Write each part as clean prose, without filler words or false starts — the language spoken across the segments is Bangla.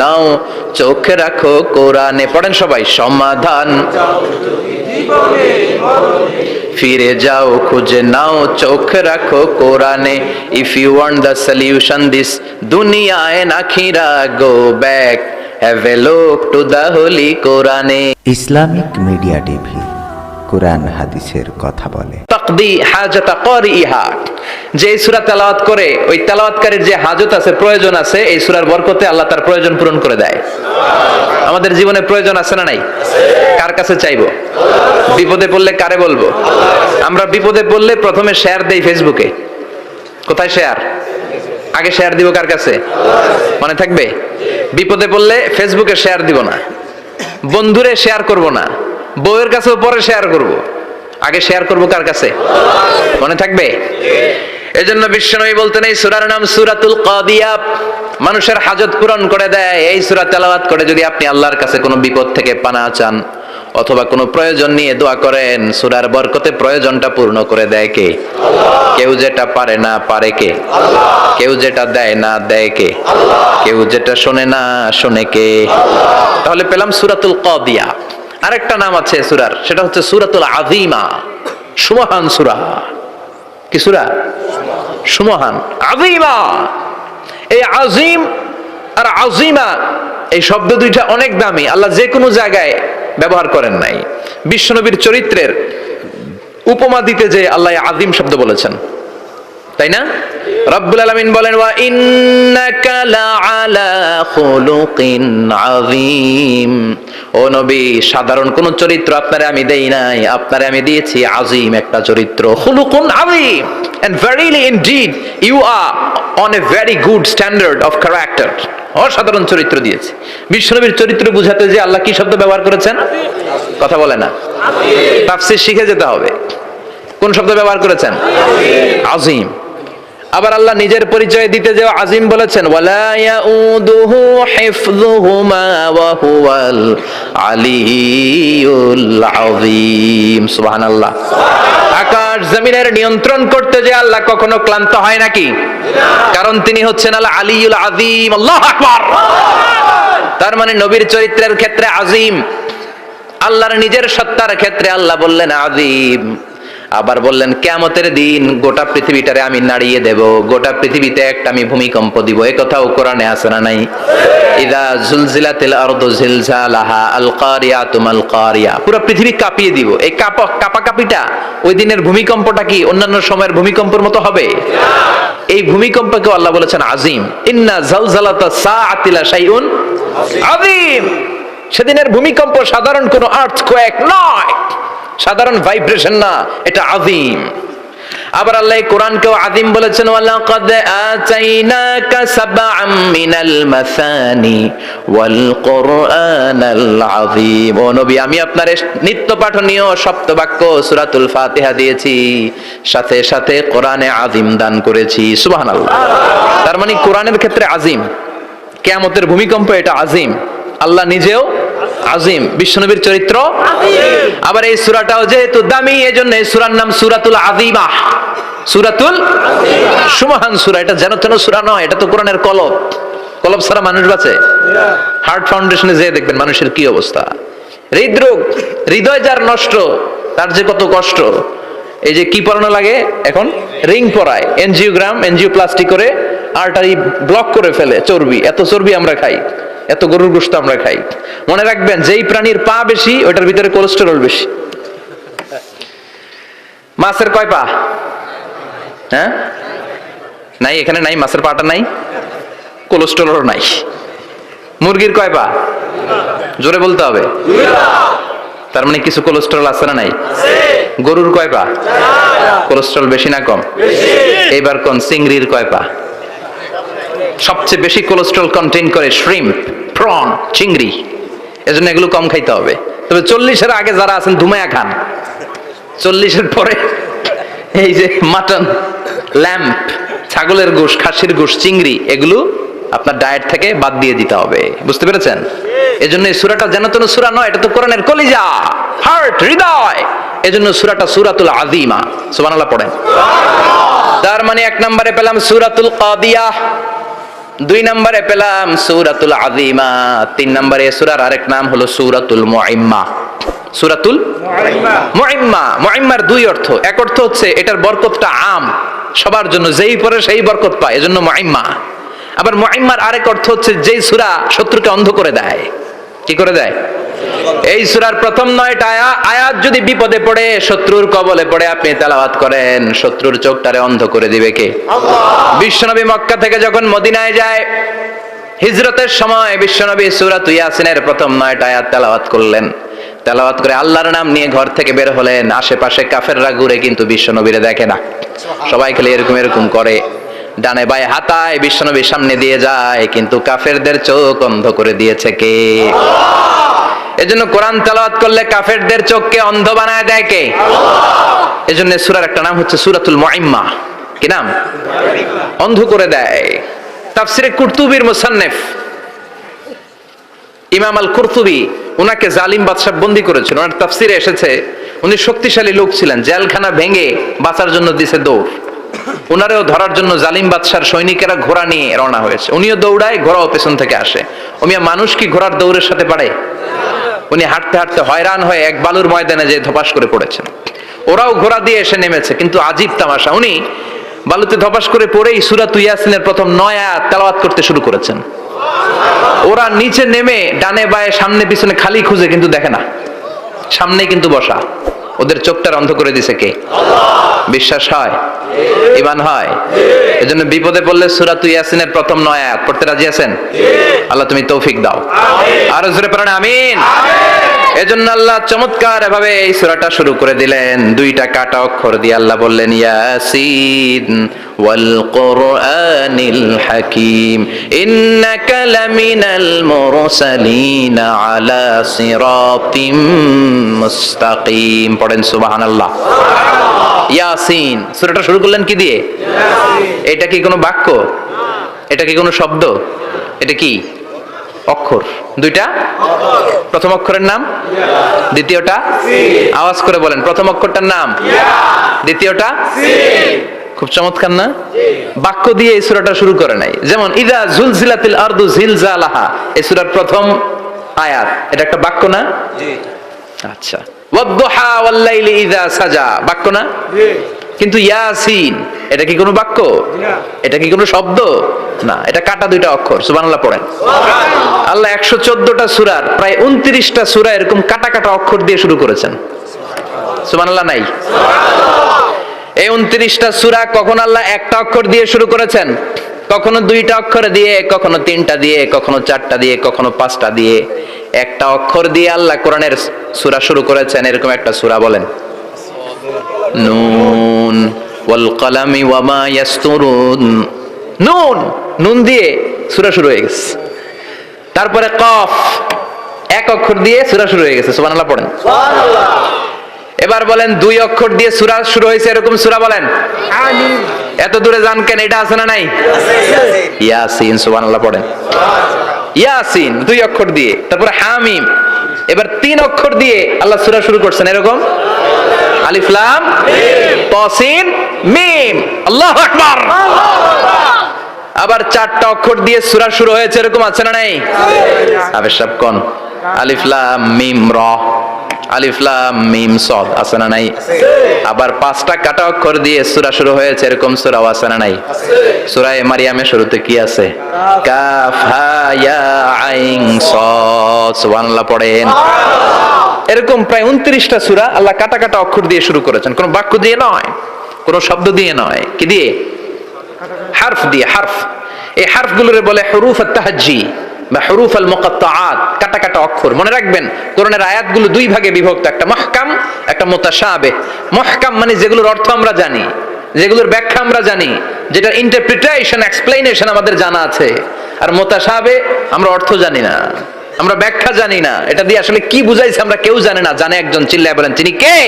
নাও চোখ রাখো কোরআনে, পড়েন সবাই। সমাধান ফিরে যাও, খুঁজে নাও, চোখ রাখো কোরআনে। If you want the solution this দুনিয়া এন্ড আখিরা, go back, have a look to the holy কোরআনে। ইসলামিক মিডিয়া টিভি কোরআন হাদিসের কথা বলে। তাকদি হাজাতা ক্বারিইহা, যে সূরা তেলাওয়াত করে ওই তেলাওয়াতকারীর যে হাজত আছে, প্রয়োজন আছে, এই সূরার বরকতে আল্লাহ তার প্রয়োজন পূরণ করে দেয়। আমাদের জীবনে প্রয়োজন আছে না নাই? কার কাছে চাইবো? বিপদে পড়লে কারে বলবো? আমরা বিপদে পড়লে প্রথমে শেয়ার দেই ফেসবুকে। কোথায় শেয়ার? আগে শেয়ার দিব কার কাছে? মনে থাকবে? বিপদে পড়লে ফেসবুকে শেয়ার দিব না, বন্ধুরে শেয়ার করব না, বউয়ের কাছেও পরে শেয়ার করব, আগে শেয়ার করব কার কাছে? মনে থাকবে? এজন্য বিশ্বনবী বলতেন এই সূরার নাম সূরাতুল কাদিয়া, মানুষের হাজত পূরণ করে দেয়। এই সূরা তেলাওয়াত করে যদি আপনি আল্লাহর কাছে কোনো বিপদ থেকে পানাহ চান অথবা কোনো প্রয়োজন নিয়ে দোয়া করেন, সূরার বরকতে প্রয়োজনটা পূর্ণ করে দেয় কে? কেউ যেটা পারে না পারে কে? কেউ যেটা দেয় না দেয় কে? কেউ যেটা শোনে না শোনে কে? তাহলে পেলাম সূরাতুল কাদিয়া। আরেকটা নাম আছে সূরার, সেটা হচ্ছে সূরাতুল আযীমা, সুমহান সূরা। কি সূরা? সুমহান। আযীমা, এই আযীম আর আযীমা এই শব্দ দুইটা অনেক দামি, আল্লাহ যে কোনো জায়গায় ব্যবহার করেন নাই। বিশ্বনবীর চরিত্রের উপমা দিতে যে আল্লাহ আযীম শব্দ বলেছেন, তাই না? রব্বুল আলামিন বলেন ওয়া ইন্নাকা লাআলা খুলুকিন আযীম, ও নবী সাধারণ কোন চরিত্র আপনারে আমি দেই নাই, আপনারে আমি দিয়েছি আযীম একটা চরিত্র। খুলুকুন আযীম, and verily indeed you are on a very good standard of character, অসাধারণ চরিত্র দিয়েছি। বিশ্বনবীর চরিত্র বুঝাতে যে আল্লাহ কি শব্দ ব্যবহার করেছেন? কথা বলে না, তাফসীর শিখে যেতে হবে। কোন শব্দ ব্যবহার করেছেন? আযীম। আবার আল্লাহ নিজের পরিচয় দিতে যে আযীম বলেছেন, ওয়ালা ইয়াউদুহু হিফযুহুমা ওয়া হুয়াল আলিয়্যুল আযীম। সুবহানাল্লাহ। আকাশ জমিনের নিয়ন্ত্রণ করতে যে আল্লাহ কখনো ক্লান্ত হয় নাকি? কারণ তিনি হচ্ছেন আল আলিয়্যুল আযীম। আল্লাহু আকবার। তার মানে নবীর চরিত্রের ক্ষেত্রে আযীম, আল্লাহর নিজের সত্তার ক্ষেত্রে আল্লাহ বললেন আযীম। আবার বললেন কিয়ামতের দিন গোটা পৃথিবীটারে আমি নাড়িয়ে দেব, গোটা পৃথিবীতে একটা আমি ভূমিকম্প দিব। এই কথাও কোরআনে আছে না নাই? ইযা জুলজিলাতিল আরদু জিলজালাহা আল কারিয়াতু মাল কারিয়া, পুরো পৃথিবী কাঁপিয়ে দিব। এই কাঁপাকাঁপিটা ওই দিনের ভূমিকম্পটা কি অন্যান্য সময়ের ভূমিকম্পের মতো হবে? এই ভূমিকম্পকে আল্লাহ বলেছেন আযীম। ইন্না জালজালাতাস সাআতি লা শাইউন আযীম। সেদিনের ভূমিকম্প সাধারণ কোনো আর্থকোয়েক নয়, সাধারণ ভাইব্রেশন না, এটা আযীম। আবার আল্লাহ কোরআনকেও আযীম বলেছেন, ওয়ালাকাদ আতাইনাকা সাবআম মিনাল মাসানি ওয়াল কুরআনাল আযীম। ও নবী আমি আপনার নিত্য পাঠনীয় সপ্তবাক্য সূরাতুল ফাতিহা দিয়েছি, সাথে সাথে কোরআনে আযীম দান করেছি। সুবহানাল্লাহ। তার মানে কোরআনের ক্ষেত্রে আযীম, কিয়ামতের ভূমিকম্প এটা আযীম, আল্লাহ নিজেও আযীম, বিশ্বনবীর চরিত্র আযীম। আবার এই সূরাটাও যেহেতু দামি, এজন্য এই সূরার নাম সূরাতুল আযীমা, সূরাতুল আযীমা, সুমহান সূরা। এটা যেন তেন সূরা নয়, এটা তো কোরআনের কলব। কলব ছাড়া মানুষ বাঁচে? হার্ট ফাউন্ডেশনে যেয়ে দেখবেন মানুষের কি অবস্থা। হৃদরোগ, হৃদয় যার নষ্ট, তার যে কত কষ্ট। এই যে কি পরানো লাগে এখন? রিং পরায়, এনজিওগ্রাম, এনজিওপ্লাস্টি করে আর্টারি ব্লক করে ফেলে। চর্বি, এত চর্বি আমরা খাই, এত গরুর গোশত আমরা খাই। মনে রাখবেন যেই প্রাণীর পা বেশি ওটার ভিতরে কোলেস্টেরল বেশি। মাছের কয় পা? হ্যাঁ, নাই, এখানে নাই, মাছের পাটা নাই, কোলেস্টেরল নাই। মুরগির কয় পা? জোরে বলতে হবে। তার মানে কিছু কোলেস্টেরল আছে না নাই? গরুর কয় পা? কোলেস্টেরল বেশি না কম? এইবার কোন চিংড়ির কয় পা? সবচেয়ে বেশি কোলেস্টেরল কন্টেইন করে শ্রিম্প, প্রন, চিংড়ি। এজন্য এগুলো কম খাইতে হবে। তবে 40-এর আগে যারা আছেন ধুমায়া খান, 40-এর পরে এই যে মাটন, ল্যাম্প, ছাগলের গোশ, খাসির গোশ, চিংড়ি, এগুলো আপনার ডায়েট থেকে বাদ দিয়ে দিতে হবে। বুঝতে পেরেছেন? এজন্য এই সূরাটা যেন তেন সূরা নয়, এটা তো কোরআনের কলিজা, হার্ট, হৃদয়। এজন্য সূরাটা সূরাতুল আযীমা। সুবহানাল্লাহ পড়েন। তার মানে এক নম্বরে পেলাম সূরাতুল কাদিয়া, 2 নম্বরে পেলাম সূরাতুল আযীমা, 3 নম্বরে সূরার আরেক নাম হলো সূরাতুল মুইম্মা। সূরাতুল মুইম্মা, মুইম্মার 2 অর্থ। এক অর্থ হচ্ছে এটার বরকতটা আম, সবার জন্য, যেই পড়ে সেই বরকত পায়, এজন্য মুইম্মা। আবার মুইম্মার আরেক অর্থ হচ্ছে যেই সূরা শত্রুকে অন্ধ করে দেয়। কি করে দেয়? এই সূরার প্রথম 9টা আয়াত যদি বিপদে পড়ে, শত্রুর কবলে পড়ে আপনি তেলাওয়াত করেন, শত্রুর চোখটারে অন্ধ করে দিবে কে? আল্লাহ। বিশ্বনবী মক্কা থেকে যখন মদিনায় যায়, হিজরতের সময় বিশ্বনবী সূরা ইয়াসিনের প্রথম 9টা আয়াত তেলাওয়াত করলেন। তেলাওয়াত করে আল্লাহর নাম নিয়ে ঘর থেকে বের হলেন। আশেপাশে কাফেররা ঘুরে কিন্তু বিশ্বনবীরে দেখে না, সবাই খালি এরকম এরকম করে, ডানে বায়ে হাতায় বিশ্বনবীর সামনে দিয়ে যায়, কিন্তু কাফেরদের চোখ অন্ধ করে দিয়েছে কে? এজন্য কোরআন তেলাওয়াত করলে কাফেরদের চোখকে অন্ধ বানায় দেয় কে? আল্লাহ। এজন্য সূরার একটা নাম হচ্ছে সূরাতুল মুইম্মা। কি নাম? অন্ধ করে দেয়। তাফসিরে কুরতুবীর মুসান্নিফ ইমাম আল কুরতুবী, উনাকে জালিম বাদশা বন্দী করেছিল। ওনার তাফসিরে এসেছে উনি শক্তিশালী লোক ছিলেন, জেলখানা ভেঙে বাঁচার জন্য দিছে দৌড়। উনারেও ধরার জন্য জালিম বাদশার সৈনিকেরা ঘোড়া নিয়ে রওনা হয়েছে। উনিও দৌড়ায়, ঘোড়াও পেছন থেকে আসে। ওমিয়া মানুষ কি ঘোড়ার দৌড়ের সাথে পারে? উনি হাঁটতে হাঁটতে হয়রান হয়ে এক বালুর ময়দানে যে ধপাস করে পড়েছেন। ওরাও ঘোড়া দিয়ে এসে নেমেছে, কিন্তু আজীব তামাশা, উনি বালুতে ধপাস করে পড়েই সূরা ইয়াসিনের প্রথম 9 আয়াত তেলাওয়াত করতে শুরু করেছেন। ওরা নিচে নেমে ডানে বায়ে সামনে পিছনে খালি খুঁজে, কিন্তু দেখে না, সামনে কিন্তু বসা। ওদের চোখটা অন্ধ করে দিছে কে? আল্লাহ। বিশ্বাস হয়? ঈমান হয়? এজন্য বিপদে পড়লে সূরা ইয়াসিনের প্রথম 9 আয়াত পড়তে রাজি আছেন? আল্লাহ তুমি তৌফিক দাও। আর জোরে পড়েন আমিন। এজন্য আল্লাহ চমৎকার ভাবে এই সূরাটা শুরু করে দিলেন। 2টা কাটা অক্ষর দিয়ে আল্লাহ বললেন ইয়াসিন ওয়াল কুরআনিল হাকীম ইন্নাকা লামিনাল মুরসালিন আলা সিরাতিম মুস্তাকিম। পড়েন সুবহানাল্লাহ। ইয়াসিন সূরাটা শুরু করলেন কি দিয়ে? ইয়াসিন। এটা কি কোনো বাক্য? এটা কি কোনো শব্দ? এটা কি অক্ষর? 2টা প্রথম অক্ষরের নাম, দ্বিতীয়টা আওয়াজ করে বলেন, প্রথম অক্ষরটার নাম, দ্বিতীয়টা। খুব চমৎকার না? বাক্য দিয়ে এই সূরাটা শুরু করে নাই। যেমন ইযা জুলজিলাতিল আরদু জিলজালাহা, এই সূরার প্রথম আয়াত, এটা একটা বাক্য না? জি। আচ্ছা। ওয়াদ-দুহা ওয়াল-লাইলি ইযা সাজা, বাক্য না? জি। কিন্তু ইয়াসিন এটা কি কোনো বাক্য? না। এটা কি কোনো শব্দ? না, এটা কাটা 2টা অক্ষর। সুবহানাল্লাহ পড়েন। সুবহানাল্লাহ। আল্লাহ 114টা সূরার প্রায় 29টা সূরা এরকম কাটা কাটা অক্ষর দিয়ে শুরু করেছেন। সুবহানাল্লাহ নাই? সুবহানাল্লাহ। এই 29টা সূরা কখন আল্লাহ একটা অক্ষর দিয়ে শুরু করেছেন, কখনো 2টা অক্ষর দিয়ে, কখনো 3টা দিয়ে, কখনো 4টা দিয়ে, কখনো 5টা দিয়ে। একটা অক্ষর দিয়ে আল্লাহ কোরআনের সূরা শুরু করেছেন। এরকম একটা সূরা বলেন, নুন ওয়াল কলামি ওয়া মা ইয়াসতুরুন। নুন, নুন দিয়ে সূরা শুরু হয়ে গেছে। তারপরে কফ, এক অক্ষর দিয়ে সূরা শুরু হয়ে গেছে। সুবহানাল্লাহ পড়েন। সুবহানাল্লাহ। এবার বলেন 2 অক্ষর দিয়ে সূরা শুরু হয়েছে এরকম সূরা বলেন। আমিন। এত দূরে যান কেন? এটা আছে না নাই? আছে। ইয়াসিন। সুবহানাল্লাহ পড়েন। ইয়াসিন 2 অক্ষর দিয়ে। তারপরে হামিম। এবার 3 অক্ষর দিয়ে আল্লাহ সূরা শুরু করছেন এরকম, আলিফ লাম মিম তাসিন মিম। আল্লাহু আকবার। আবার 4টা অক্ষর দিয়ে সূরা শুরু হয়েছে এরকম আছে না নাই? আবে সব কোন? আলিফ লাম মিম র, আলিফ লাম মিম সাদ আছে না নাই? আবার 5টা কাটা অক্ষর দিয়ে সূরা শুরু হয়েছে এরকম সূরা আছে না নাই? সূরা মারিয়ামের শুরুতে কি আছে? কাফ হা ইয়া আইন সাদ। সুবহানাল্লাহ পড়েন। এরকম প্রায় 29টা সূরা আল্লাহ কাটা কাটা অক্ষর দিয়ে শুরু করেছেন, কোনো বাক্য দিয়ে নয়, কোনো শব্দ দিয়ে নয়। কি দিয়ে? হারফ দিয়ে। হারফ, এই হারফগুলোরে বলে হুরুফ আত-তাহাজ্জি বা হুরুফ আল-মুকাত্তাআত, কাটা কাটা অক্ষর। মনে রাখবেন কোরআনের আয়াতগুলো 2 ভাগে বিভক্ত, একটা মুহকাম, একটা মুতাশাবিহ। মুহকাম মানে যেগুলোর অর্থ আমরা জানি, যেগুলোর ব্যাখ্যা আমরা জানি, যেটা ইন্টারপ্রিটেশন এক্সপ্লেনেশন আমাদের জানা আছে। আর মুতাশাবিহ আমরা অর্থ জানি না, আমরা ব্যাখ্যা জানি না, এটা দিয়ে আসলে কি বুঝাইছে আমরা কেউ জানে না। জানে একজন, চিল্লায় বলেন তিনি কে?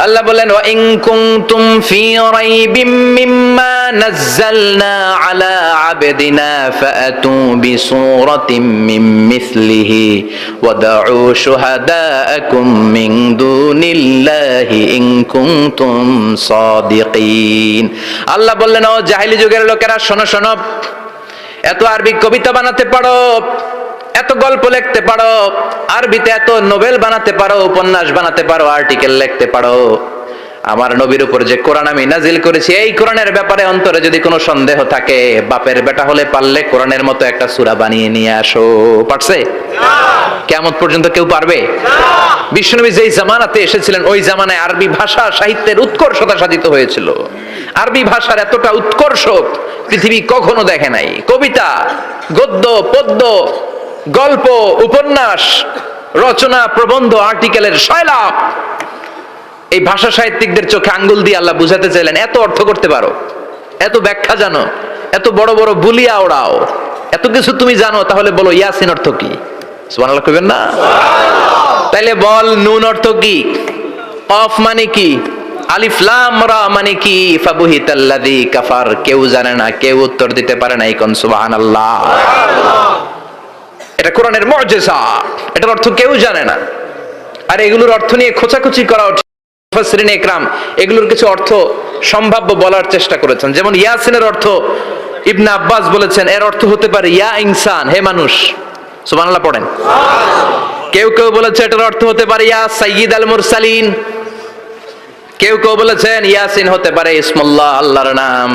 আল্লাহ বলেন ওয়া ইন কুনতুম ফি রাইবিম মিম্মা নাযালনা আলা আবদিনা ফাআতু বিসূরাতিম মিন মিসলিহি ওয়া দাউ শুহাদাআকুম মিন দুনিল্লাহি ইন কুনতুম সাদিকিন। আল্লাহ বললেন ও জাহেলি যুগের লোকেরা, শোনো শোনো, এত আরবি কবিতা বানাতে পারো, এত গল্প লিখতে পারো, আরবিতে এত নোবেল বানাতে পারো, উপন্যাস বানাতে পারো, আর্টিকেল লিখতে পারো, আমার নবীর উপর যে কোরআন আমি নাজিল করেছি এই কোরআনের ব্যাপারে অন্তরে যদি কোনো সন্দেহ থাকে, বাপের বেটা হলে পারলে কোরআনের মতো একটা সূরা বানিয়ে নিয়ে আসো। পারছে? কিয়ামত পর্যন্ত কেউ পারবে না। বিশ্বনবী যেই জামানাতে এসেছিলেন ওই জামানায় আরবি ভাষা সাহিত্যের উৎকর্ষতা সাধিত হয়েছিল। আরবি ভাষার এতটা উৎকর্ষ পৃথিবী কখনো দেখে নাই। কবিতা, গদ্য, পদ্য, গল্প, উপন্যাস, রচনা, প্রবন্ধ, আর্টিকেলের সয়লাব। এই ভাষা সাহিত্যিকদের চোখে আঙ্গুল দিয়ে আল্লাহ বুঝাতে চাইলেন, এত অর্থ করতে পারো, এত ব্যাখ্যা জানো, এত বড় বড় বুলিয়া ওড়াও, এত কিছু তুমি জানো, তাহলে বলো ইয়াসিন অর্থ কি? সুবহানাল্লাহ কইবেন না? তাইলে বল নুন অর্থ কি, কফ মানে কি, আলিফ লাম রা মানে কি, ফাবুহিতাল্লাযী কাফার। কেউ জানে না, কেউ উত্তর দিতে পারে না। কোন সুবহানাল্লাহ। এটা কোরআনের মুজিজা, এটার অর্থ কেউ জানে না। আর এগুলোর অর্থ নিয়ে খোঁচাখুচি করা উচিত। মুফাসসিরিন ইকরাম এগুলোর কিছু অর্থ সম্ভাব্য বলার চেষ্টা করেছেন। যেমন ইয়াসিনের অর্থ ইবনে আব্বাস বলেছেন এর অর্থ হতে পারে ইয়া ইনসান, হে মানুষ। সুবহানাল্লাহ পড়েন। কেউ কেউ বলেছে এটার অর্থ হতে পারে ইয়া সাইয়্যিদ আল মুরসালিন। কেউ কেউ বলেছেন ইয়াসিন হতে পারে ইসমুল্লাহ, আল্লাহর নাম।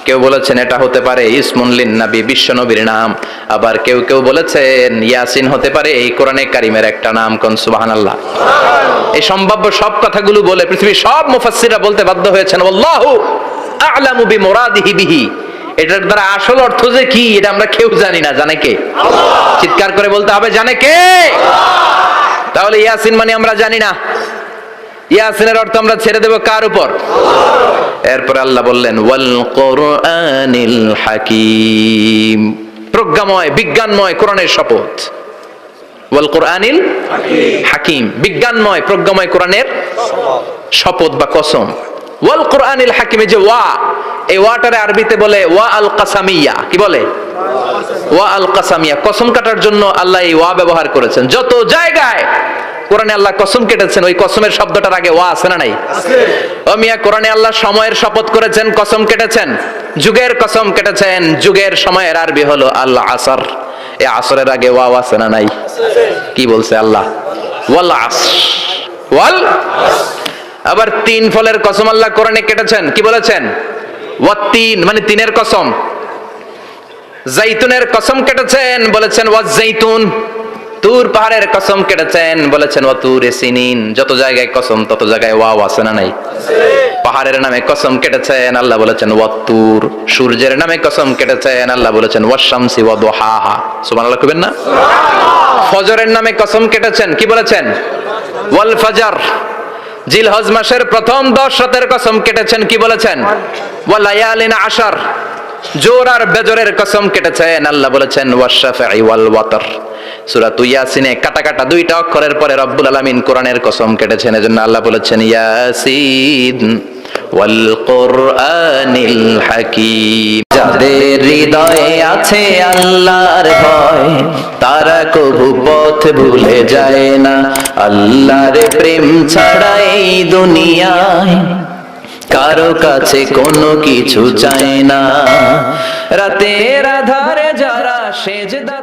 কেউ বলেছেন এটা হতে পারে ইসমুন লিন নবী, বিশ্ব নবীর নাম। আবার কেউ কেউ বলেছেন ইয়াসিন হতে পারে এই কোরআনে কারিমের একটা নাম। কোন সুবহানাল্লাহ। এই সম্ভাব্য সব কথাগুলো বলে পৃথিবীর সব মুফাসসিররা বলতে বাধ্য হয়েছেন আল্লাহু আ'লামু বিমুরাদিহি বিহি। এটার দ্বারা আসল অর্থ যে কি এটা আমরা কেউ জানি না। জানে কে? আল্লাহ। চিৎকার করে বলতে হবে, জানে কে? আল্লাহ। তাহলে ইয়াসিন মানে আমরা জানি না। ইয়াসিনের অর্থ আমরা ছেড়ে দেব কার উপর? আল্লাহ। এরপর আল্লাহ বললেন ওয়াল কোরআনিল হাকীম, প্রজ্ঞাময় বিজ্ঞানময় কোরআনের শপথ। ওয়াল কোরআনিল হাকীম, বিজ্ঞানময় প্রজ্ঞাময় কোরআনের শপথ বা কসম। ওয়াল কোরআনিল হাকীম, যে ওয়া, এই ওয়াটারে আরবিতে বলে ওয়া আল কাসামিয়া। কি বলে? ওয়া আল কাসামিয়া। কসম কাটার জন্য আল্লাহ এই ওয়া ব্যবহার করেছেন। যত জায়গায় কোরআনে আল্লাহ কসম কেটেছেন ওই কসমের শব্দটার আগে ওয়া আছে না নাই? আছে। ও মিয়া, কোরআনে আল্লাহ সময়ের শপথ করেছেন, কসম কেটেছেন, যুগের কসম কেটেছেন। যুগের সময়ের আরবি হলো আল আসর। এই আসরের আগে ওয়া আছে না নাই? আছে। কি বলছে আল্লাহ? ওয়াল আসর, ওয়াল। আবার তিন ফলের কসম আল্লাহ কোরআনে কেটেছেন। কি বলেছেন? ওয়াত্তিন, মানে তিনের কসম। জাইতুনের কসম কেটেছেন, বলেছেন ওয়াজ জাইতুন। তুর পাহাড়ের কসম কেটেছেন, বলেছেন ওয়া তুরে সিনিন। যত জায়গায় কসম তত জায়গায় ওয়াও আছে না নাই? আছে। পাহাড়ের নামে কসম কেটেছেন, আল্লাহ বলেছেন ওয়া তুর। সূর্যের নামে কসম কেটেছেন, আল্লাহ বলেছেন ওয়াশ শামসি ওয়া দুহাহা। সুবহানাল্লাহ কইবেন না? সুবহানাল্লাহ। ফজরের নামে কসম কেটেছেন, কি বলেছেন? ওয়াল ফজর। জিলহজ মাসের প্রথম 10 রাতের কসম কেটেছেন, কি বলেছেন? ওয়া লায়ালিন আশর। জোর আর বেজরের কসম কেটেছেন, আল্লাহ বলেছেন ওয়াশ-শাফঈ ওয়াল ওয়াতর। সূরা ইয়াসিনে কাটা কাটা দুইটা অক্ষরের পরে রব্বুল আলামিন কোরআনের কসম কেটেছেন। এজন্য আল্লাহ বলেছেন ইয়াসিন ওয়াল কোরআনিল হাকীম। যাদের হৃদয়ে আছে আল্লাহর ভয় তারা কবু পথ ভুলে যায় না। আল্লাহর প্রেম ছাড়া এই দুনিয়ায় কারো কাছে কোনো কিছু চায় না। রাতের আধারে যারা সেজদা